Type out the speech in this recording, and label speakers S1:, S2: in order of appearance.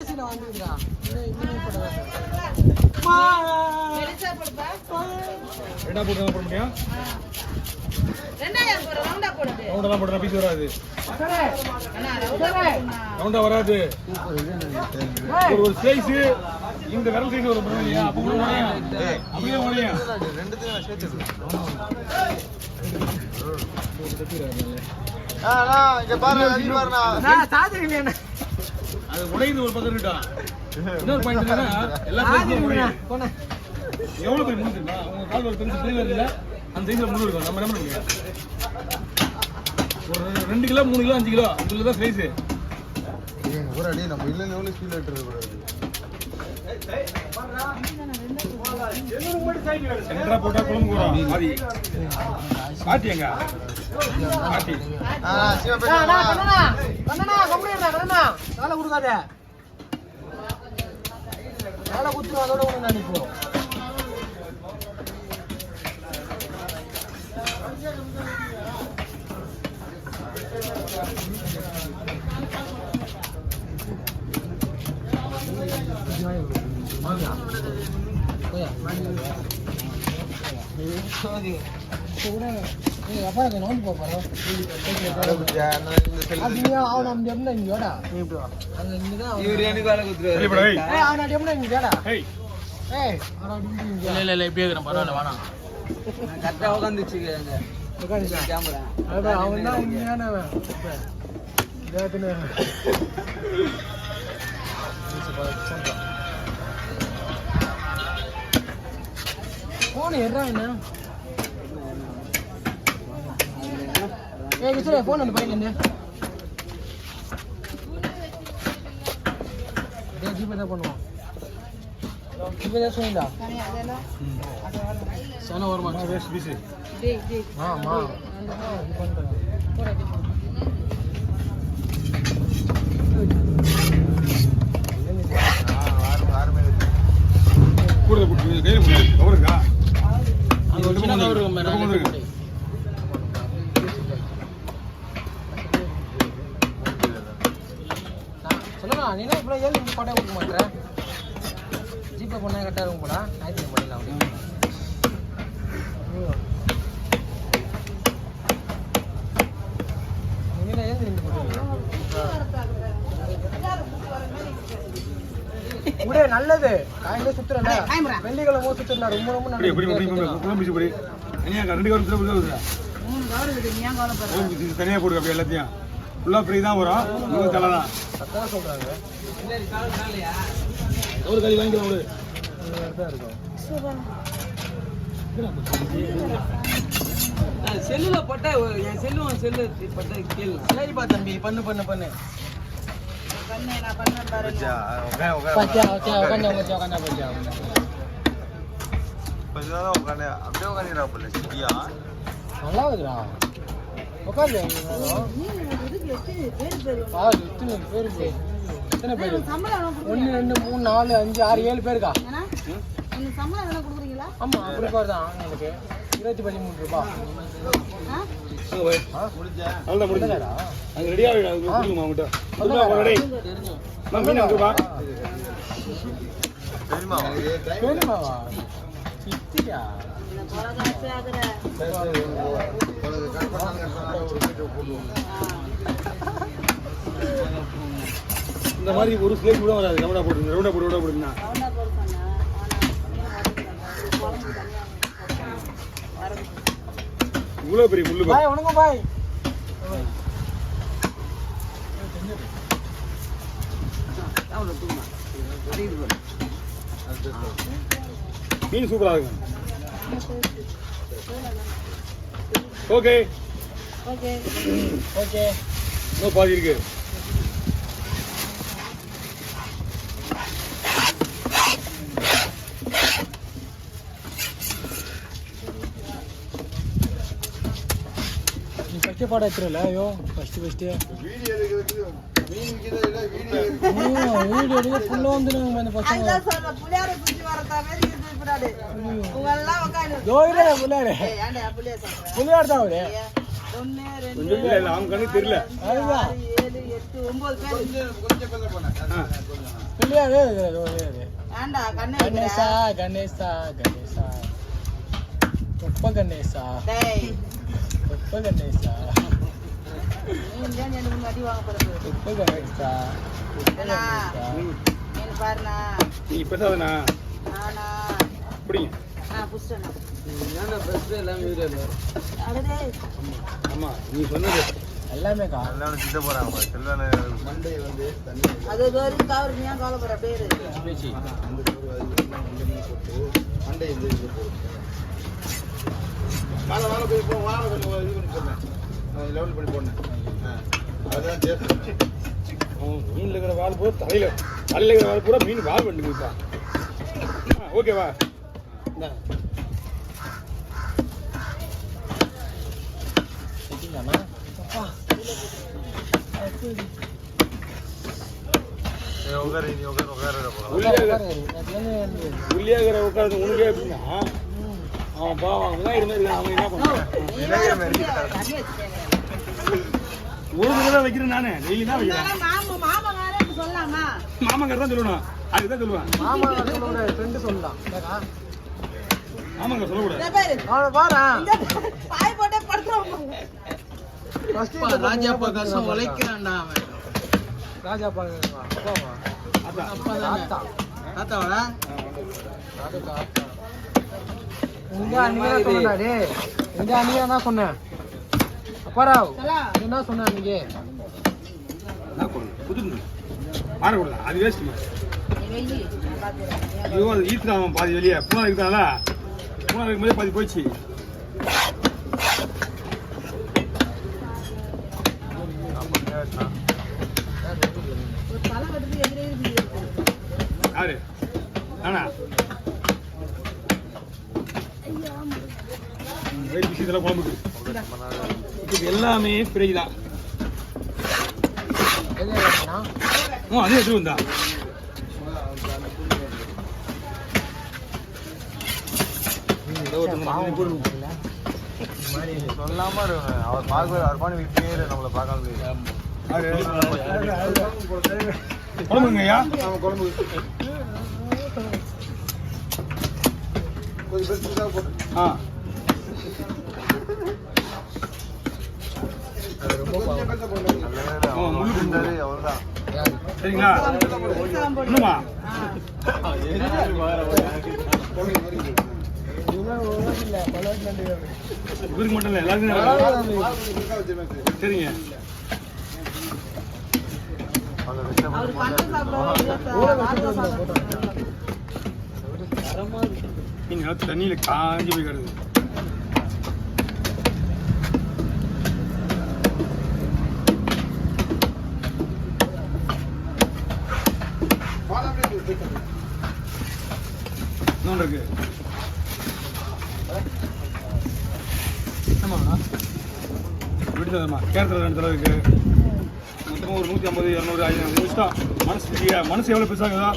S1: என்ன போட்டு போட முடியும்? ரவுண்டெல்லாம் போட்டா பீஸ் வராது. ரவுண்டா வராது. ஒரு ஸ்லைஸ் இந்த விரல் சைஸ் ஒரு இல்லையா? அப்போ கூட உடையும். அப்படியே உடையும். ரெண்டுத்தையும் சேர்த்து இங்க பாருங்க, அது பாருங்க. நான் சாதிக்கிறேன். அது உடையுது ஒரு பக்கம் இருக்கட்டும். இன்னொரு பாயிண்ட் என்னன்னா எல்லா பிளேஸ்லயும் உடையும். எவ்வளவு போய் முடிஞ்சிருக்கா? உங்க கால் ஒரு பெருசு தெளிவா இல்ல, அந்த சைஸ்ல முள்ளு இருக்கும். நம்ம என்ன பண்ண முடியும்? ஒரு 2 கிலோ 3 கிலோ 5 கிலோ இதுல தான் சைஸ். ஒரு அடி நம்ம இல்ல எவ்வளவு ஸ்பீட் எடுத்துற கூடாது. சென்டரா போட்டா குழம்பு போறோம். மாதி பாட்டிங்க பாட்டி சிவா பேட்டா கண்ணனா கம்ப்ளீட்டா கண்ணனா கால குடுக்காத. கால குத்து அதோட ஒண்ணு நினைப்போ. போன் என்ன போன் அந்த பையன் ஜிபே தான் பண்ணுவோம். ஜிபே தான் சொன்னீங்களா? சன வருமா? பிசி ஆமா கூட போட்டு கையில போடு கவருங்க. அங்க ஒரு சின்ன கவர் இருக்கு மேல போடு. சொல்லுங்க நீங்க இவ்வளவு ஏழு போட்டா கொடுக்க மாட்டேன். ஜிபே பண்ணா கரெக்டா இருக்கும் போடா. ஆயிரத்தி பண்ணிடலாம் அப்படியே. நீங்க ஏன் இந்த போடுறீங்க? உடே நல்லது. காயில சுத்துறல. வெள்ளிக்கிழமை சுத்துறல ரொம்ப ரொம்ப நல்லது. இப்படி குழம்பு போடு. தனியா 2 கவர் சுத்துற போடுங்க. 3 கவர் இருக்கு. நீ ஏன் கவலை பண்ற? தனியா போடுங்க அப்படியே எல்லாத்தையும். ஃபுல்லா ஃப்ரீ தான் வரும். உங்களுக்கு தலை தான். சத்தமா சொல்றாங்க. இல்ல கால் காலையா? ஒரு காலி வாங்கிக்கலாம் ஒரு. தான் இருக்கும். செல்லுல போட்டா என் செல்லுவன் செல்லு போட்டா கேளு. சரிப்பா தம்பி பண்ணு பண்ணு பண்ணு. பண்ணு நான் பண்ண பாருங்க. பச்சா உட்கார்ந்து பச்சா. பச்சா உட்கார்ந்து அப்படியே உட்கார்ந்துடா போல சிட்டியா. நல்லா இருக்குடா. உட்கார்ந்து நீ இதுக்கு பேர் எத்தனை பேர்? சம்பளம் 1 2 3 4 5 6 7 பேருக்கா? நீங்க சம்பளம் எல்லாம் கொடுக்குறீங்களா? ஆமா அப்படி தான் உங்களுக்கு 213 ரூபாய். முடிஞ்சா அவ்வளவு முடிஞ்சா அங்க ரெடி ஆயிடு. அது கொடுங்க மாமட்ட. அவ்வளவு ரெடி. நான் மீன் வாங்குவா. தெரியுமாவா? சித்தியா போலகாசே ஆகுற. இந்த மாதிரி ஒரு ஸ்லைஸ் கூட வராது. ரவுண்டா போடுங்க. ரவுண்டா போடுனா ரவுண்டா போடு பண்ணா. இவ்வளவு பெரிய முள்ளு பாய். வணக்கம் பாய். மீன் சூப்பரா இருக்கு. ஓகே ஓகே ஓகே நோ பாதி இருக்கு. ஃபர்ஸ்ட் பாட எடுத்துறல. ஐயோ ஃபர்ஸ்ட் வீடியோ எடுக்குது. வீடியோ எடுக்க ஃபுல்லா வந்துடுங்க அந்த பசங்க. அங்க சொல்ற புளியார குச்சி வரதா மாதிரி இது இப்படாது. உங்க எல்லாம் உட்கார்ந்து ஜோயிரே புளியார. ஏன்டா புளியார சொல்ற? புளியார தான் அவரே. 1 2 இல்ல அவங்க கண்ணு தெரியல. 7 8 9 பேர் கொஞ்சம் கொஞ்சம் போனா.
S2: ஒல்லியாவே கணேசா கணேசா கணேசா உப்ப கணேசா உப்ப கணேசா உப்ப கணேசா
S1: நீ பெருசாதுண்ணா பிடிங்க ஆமா நீ சொன்னது
S2: எல்லாமே
S3: திட்ட போறாங்க மண்டை வந்து
S4: அது வரைக்கும் கவர் ஏன் கவலைப்படுற பேரு
S2: பேச்சு
S3: மண்டை இந்த இது வாழை போய் போ வாழை கொஞ்சம் இது பண்ணி போடுறேன் லெவல் பண்ணி போடணும் அதுதான் சேர்த்து
S1: மீன்ல இருக்கிற வால் பூரா தலையில இருக்கிற வால் பூரா மீன் வால் பண்ணி கொடுப்பா ஓகேவா உள்ளியாகிற உட்காந்து உனக்கே எப்படின்னா அவன் பாவம் விநாயகர் மாதிரி அவன் என்ன பண்ணுவான் ஒரு தான் வைக்கிறேன் நானே டெய்லி தான் வைக்கிறேன் மாமங்கார தான் சொல்லணும் அதுதான் சொல்லுவேன்
S2: ஃப்ரெண்டு சொல்லலாம்
S1: மாமங்கார சொல்லக்கூடாது
S2: ராஜாப்பா கஷ்டம் உழைக்கிறான்டா அவன் ராஜாப்பா அப்பாவா தாத்தாவா என்ன சொன்னேன் அப்பாராவ் என்ன சொன்ன நீங்க
S1: மாறக்கூடாது அது வேஸ்ட் ஐயோ அது ஈத்துறான் பாதி வெளியே பூனா இருக்கிறாங்களா பூனா இருக்கும்போதே பாதி போயிடுச்சு யாரு நானா விஷயத்துல குழம்புக்கு இது எல்லாமே ஃப்ரை தான் அதே எடுத்து வந்தா
S3: சொல்லாம அவர் பார்க்க அவர் பாணி வீட்டிலே நம்மளை பார்க்காம
S1: குழம்புங்க ஐயா
S3: குழம்பு கொஞ்சம் பெருசாக போட்டு அவர்தான்
S1: சரிங்களா இன்னுமா இவருக்கு மட்டும் இல்லை எல்லாருக்கும் சரிங்க நீங்க தண்ணியில காஞ்சி போய் கிடக்குது இன்னொன்று இருக்கு விடுதலைமா கேரளத்தில் 2 தடவை இருக்கு மொத்தமாக ஒரு 150 200 500 மனசு எவ்வளோ பெருசாகுதோ